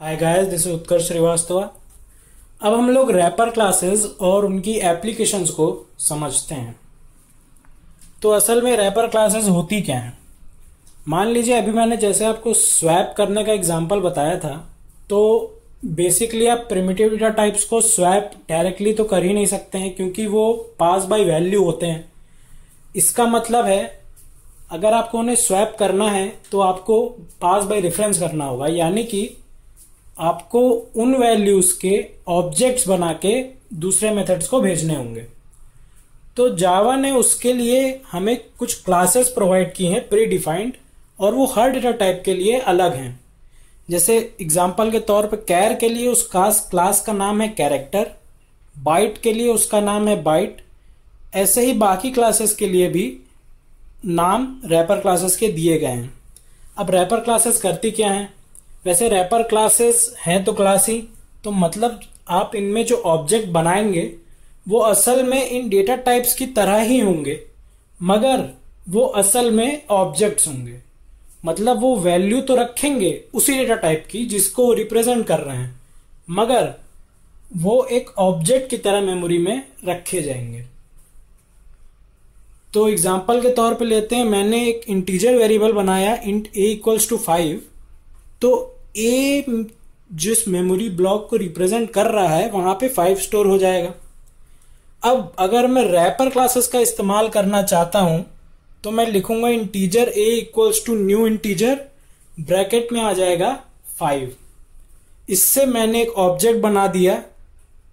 Hi guys, this is उत्कर्ष श्रीवास्तव। अब हम लोग रैपर क्लासेस और उनकी एप्लीकेशंस को समझते हैं। तो असल में रैपर क्लासेस होती क्या हैं? मान लीजिए अभी मैंने जैसे आपको स्वैप करने का एग्जांपल बताया था, तो बेसिकली आप प्रिमिटिव डेटा टाइप्स को स्वैप डायरेक्टली तो कर ही नहीं सकते हैं क्योंकि वो पास बाय वैल्यू होते हैं। इसका मतलब है अगर आपको उन्हें स्वैप करना है तो आपको पास बाय रेफरेंस करना होगा, यानी कि आपको उन वैल्यूज के ऑब्जेक्ट्स बना के दूसरे मेथड्स को भेजने होंगे। तो जावा ने उसके लिए हमें कुछ क्लासेस प्रोवाइड की हैं प्री डिफाइंड, और वो हर डेटा टाइप के लिए अलग हैं। जैसे एग्जांपल के तौर पे कैर के लिए उस क्लास का नाम है कैरेक्टर, बाइट के लिए उसका नाम है बाइट। ऐसे ही बाकी क्लासेस के लिए भी नाम रैपर क्लासेस के दिए गए हैं। अब रैपर क्लासेस करती क्या हैं? वैसे रैपर क्लासेस हैं तो क्लास ही, तो मतलब आप इनमें जो ऑब्जेक्ट बनाएंगे वो असल में इन डेटा टाइप्स की तरह ही होंगे, मगर वो असल में ऑब्जेक्ट्स होंगे। मतलब वो वैल्यू तो रखेंगे उसी डेटा टाइप की जिसको वो रिप्रेजेंट कर रहे हैं, मगर वो एक ऑब्जेक्ट की तरह मेमोरी में रखे जाएंगे। तो एग्जांपल के तौर पे लेते हैं, मैंने एक इंटीजर वेरिएबल बनाया इंट a इक्वल्स टू 5। तो ए जिस मेमोरी ब्लॉक को रिप्रेजेंट कर रहा है वहां पे 5 स्टोर हो जाएगा। अब अगर मैं रैपर क्लासेस का इस्तेमाल करना चाहता हूं तो मैं लिखूंगा integer A equals to new integer, bracket में आ जाएगा 5। इससे मैंने एक ऑब्जेक्ट बना दिया।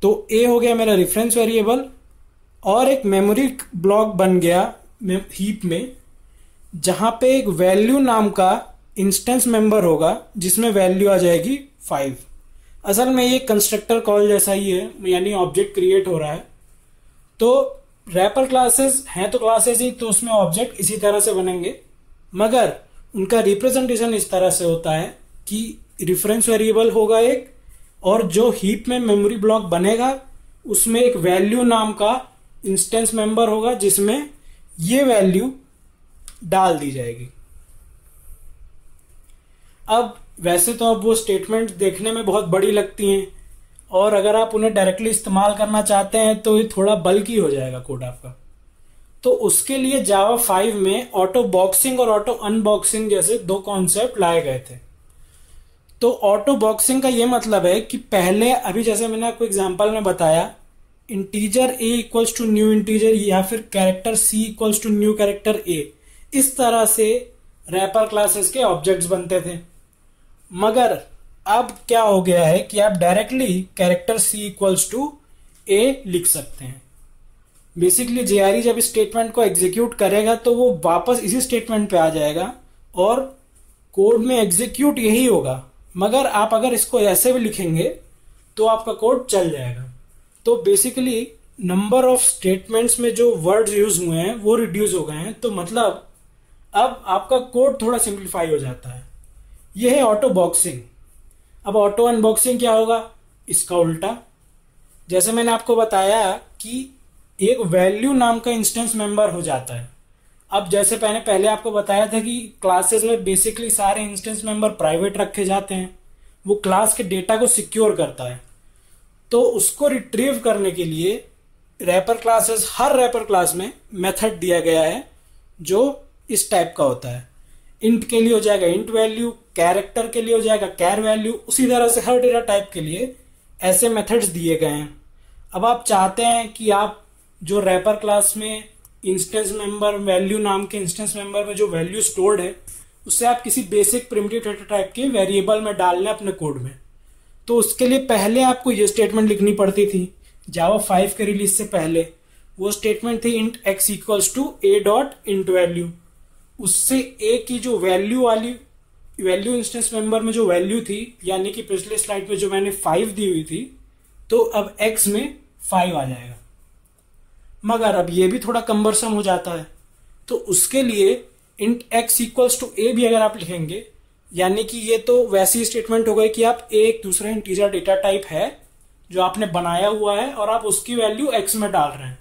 तो ए हो गया मेरा रेफरेंस वेरिएबल और एक मेमोरी ब्लॉक बन गया हीप में, जहां पे एक वैल्यू नाम का इंस्टेंस मेंबर होगा जिसमें वैल्यू आ जाएगी 5। असल में ये कंस्ट्रक्टर कॉल जैसा ही है, यानी ऑब्जेक्ट क्रिएट हो रहा है। तो रैपर क्लासेस हैं तो क्लासेस ही, तो उसमें ऑब्जेक्ट इसी तरह से बनेंगे, मगर उनका रिप्रेजेंटेशन इस तरह से होता है कि रेफरेंस वेरिएबल होगा एक, और जो हीप में मेमोरी ब्लॉक बनेगा उसमें एक वैल्यू नाम का इंस्टेंस मेंबर होगा जिसमें ये वैल्यू डाल दी जाएगी। अब वैसे तो अब वो स्टेटमेंट देखने में बहुत बड़ी लगती हैं, और अगर आप उन्हें डायरेक्टली इस्तेमाल करना चाहते हैं तो ये थोड़ा बल्कि हो जाएगा कोड आपका। तो उसके लिए जावा 5 में ऑटो बॉक्सिंग और ऑटो अनबॉक्सिंग जैसे दो कॉन्सेप्ट लाए गए थे। तो ऑटो बॉक्सिंग का ये मतलब है कि पहले, अभी जैसे मैंने आपको एग्जांपल में बताया, integer A equals to new integer या फिर character c equals to new character a, इस तरह से रैपर क्लासेस के ऑब्जेक्ट्स बनते थे। मगर अब क्या हो गया है कि आप directly character c equals to a लिख सकते हैं। बेसिकली जेआरई जब इस स्टेटमेंट को एग्जीक्यूट करेगा तो वो वापस इसी स्टेटमेंट पे आ जाएगा और कोड में एग्जीक्यूट यही होगा, मगर आप अगर इसको ऐसे भी लिखेंगे तो आपका कोड चल जाएगा। तो बेसिकली नंबर ऑफ स्टेटमेंट्स में जो वर्ड्स यूज हुए हैं वो रिड्यूस हो गए हैं। तो मतलब अब आपका कोड थोड़ा सिंप्लीफाई हो जाता है। यह है ऑटो बॉक्सिंग। अब ऑटो अनबॉक्सिंग क्या होगा? इसका उल्टा। जैसे मैंने आपको बताया कि एक वैल्यू नाम का इंस्टेंस मेंबर हो जाता है। अब जैसे पहले आपको बताया था कि क्लासेस में बेसिकली सारे इंस्टेंस मेंबर प्राइवेट रखे जाते हैं, वो क्लास के डेटा को सिक्योर करता है। तो उसको रिट्रीव करने के लिए रैपर क्लासेस, हर रैपर क्लास में मेथड दिया गया है जो इस टाइप का होता है। इंट के लिए हो जाएगा इंट वैल्यू, कैरेक्टर के लिए हो जाएगा कैर वैल्यू, उसी तरह से हर डेटा टाइप के लिए ऐसे मेथड्स दिए गए हैं। अब आप चाहते हैं कि आप जो रैपर क्लास में इंस्टेंस मेंबर, वैल्यू नाम के इंस्टेंस मेंबर में जो वैल्यू स्टोर्ड है उससे आप किसी बेसिक प्रिमिटिव डेटा टाइप के वेरिएबल में डाल लें अपने कोड में। तो उसके लिए पहले आपको ये स्टेटमेंट लिखनी पड़ती थी। जावा 5 के रिलीज से पहले वो स्टेटमेंट थी int X equals to A dot int value. उससे ए की जो वैल्यू वाली वैल्यू इंस्टेंस मेंबर में जो वैल्यू थी, यानी कि पिछले स्लाइड में जो मैंने 5 दी हुई थी, तो अब x में 5 आ जाएगा। मगर अब ये भी थोड़ा कम्बरसम हो जाता है। तो उसके लिए इंट x इक्वल्स टू ए भी अगर आप लिखेंगे, यानी कि ये तो वैसी स्टेटमेंट हो गई कि आप एक दूसरा इंटीजर डेटा टाइप है जो आपने बनाया हुआ है और आप उसकी वैल्यू x में डाल रहे हैं,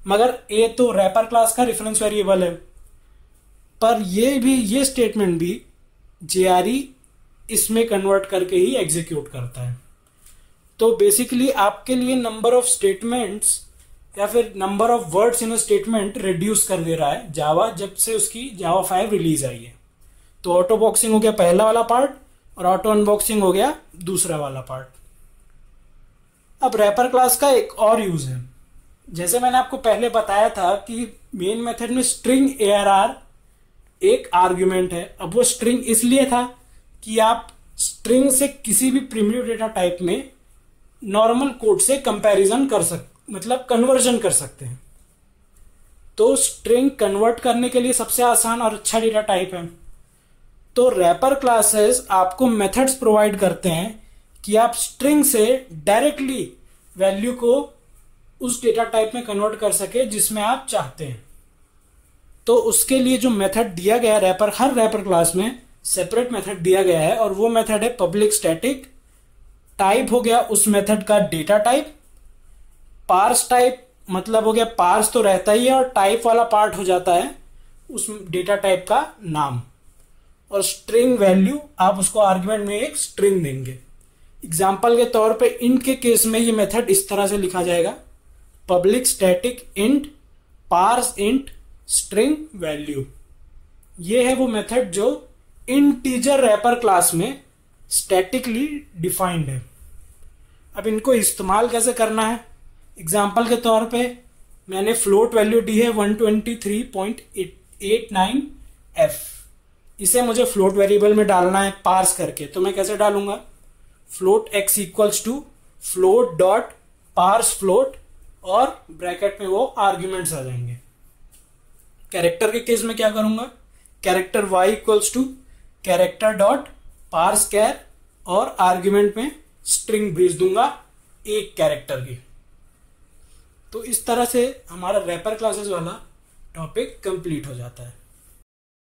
मगर a तो रैपर क्लास का रेफरेंस वेरिएबल है। पर ये स्टेटमेंट भी जेआरई इसमें कन्वर्ट करके ही एग्जीक्यूट करता है। तो बेसिकली आपके लिए नंबर ऑफ स्टेटमेंट्स या फिर number of words in a statement reduce कर दे रहा है जावा, जब से उसकी जावा 5 रिलीज आई है। तो ऑटो बॉक्सिंग हो गया पहला वाला पार्ट और ऑटो अनबॉक्सिंग हो गया दूसरा वाला पार्ट। अब रैपर क्लास का एक और यूज है, जैसे मैंने आपको पहले बताया था कि मेन मेथड में स्ट्रिंग ARR एक आर्ग्यूमेंट है। अब वो स्ट्रिंग इसलिए था कि आप स्ट्रिंग से किसी भी प्रिमिटिव डेटा टाइप में नॉर्मल कोड से कंपैरिजन कर मतलब कन्वर्जन कर सकते हैं। तो स्ट्रिंग कन्वर्ट करने के लिए सबसे आसान और अच्छा डेटा टाइप है। तो रैपर क्लासेस आपको मेथड्स प्रोवाइड करते हैं कि आप स्ट्रिंग से डायरेक्टली वैल्यू को उस डेटा टाइप में कन्वर्ट कर सके जिसमें आप चाहते हैं। तो उसके लिए जो मेथड दिया गया है रैपर, हर रैपर क्लास में सेपरेट मेथड दिया गया है और वो मेथड है पब्लिक स्टैटिक। टाइप हो गया उस मेथड का डेटा टाइप। पार्स टाइप मतलब हो गया पार्स तो रहता ही है और टाइप वाला पार्ट हो जाता है उस डेटा टाइप का नाम। और स्ट्रिंग वैल्यू आप उसको आर्गुमेंट में एक स्ट्रिंग देंगे। एग्जाम्पल के तौर पे इंट के केस में ये मेथड इस तरह से लिखा जाएगा, public static int parse int string value. ये है वो मेथड जो इंटीजर रैपर क्लास में स्टैटिकली डिफाइंड है। अब इनको इस्तेमाल कैसे करना है, एग्जाम्पल के तौर पे मैंने फ्लोट वैल्यू दी है 123.89f। इसे मुझे फ्लोट वेरिएबल में डालना है पार्स करके। तो मैं कैसे डालूंगा, float x equals to float dot parse float और ब्रैकेट में वो आर्ग्यूमेंट्स आ जाएंगे। कैरेक्टर के केस में क्या करूंगा, character y equals to character dot parse char और आर्ग्यूमेंट में स्ट्रिंग भेज दूंगा एक कैरेक्टर की। तो इस तरह से हमारा रैपर क्लासेस वाला टॉपिक कंप्लीट हो जाता है।